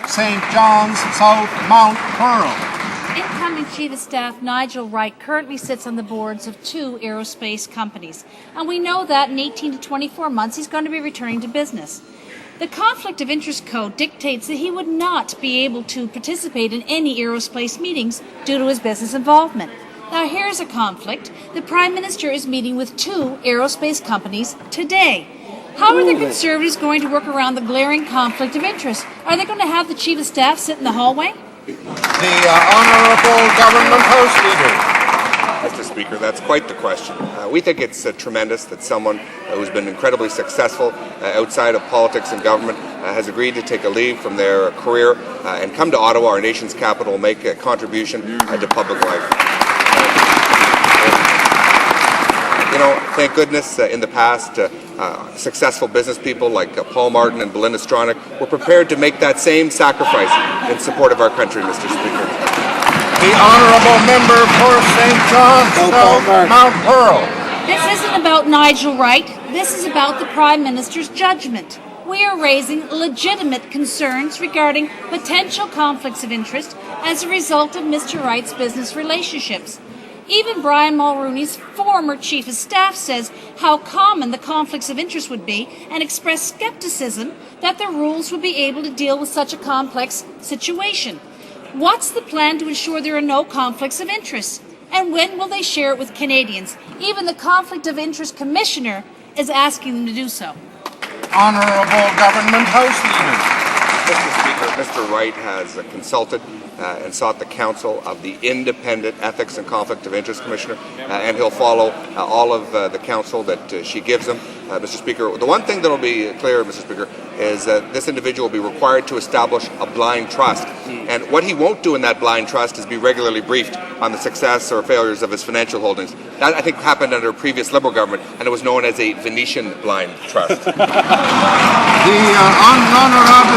St. John's, South Mount Pearl. Incoming Chief of Staff Nigel Wright currently sits on the boards of 2 aerospace companies, and we know that in 18 to 24 months he's going to be returning to business. The Conflict of Interest Code dictates that he would not be able to participate in any aerospace meetings due to his business involvement. Now here's a conflict. The Prime Minister is meeting with 2 aerospace companies today. How are the Conservatives going to work around the glaring conflict of interest? Are they going to have the Chief of Staff sit in the hallway? The Honourable Government House Leader. Mr. Speaker, that's quite the question. We think it's tremendous that someone who's been incredibly successful outside of politics and government has agreed to take a leave from their career and come to Ottawa, our nation's capital, make a contribution to public life. Thank goodness in the past, successful business people like Paul Martin and Belinda Stronach were prepared to make that same sacrifice in support of our country, Mr. Speaker. The Honourable Member for St. John's, South Mount Pearl. This isn't about Nigel Wright. This is about the Prime Minister's judgment. We are raising legitimate concerns regarding potential conflicts of interest as a result of Mr. Wright's business relationships. Even Brian Mulroney's former Chief of Staff says how common the conflicts of interest would be and expressed skepticism that the rules would be able to deal with such a complex situation. What's the plan to ensure there are no conflicts of interest? And when will they share it with Canadians? Even the Conflict of Interest Commissioner is asking them to do so. Honourable Government House Leader. Mr. Speaker, Mr. Wright has consulted and sought the counsel of the independent Ethics and Conflict of Interest Commissioner, and he'll follow all of the counsel that she gives him. Mr. Speaker, the one thing that will be clear, Mr. Speaker, is that this individual will be required to establish a blind trust. And what he won't do in that blind trust is be regularly briefed on the success or failures of his financial holdings. That, I think, happened under a previous Liberal government, and it was known as a Venetian blind trust. The Honourable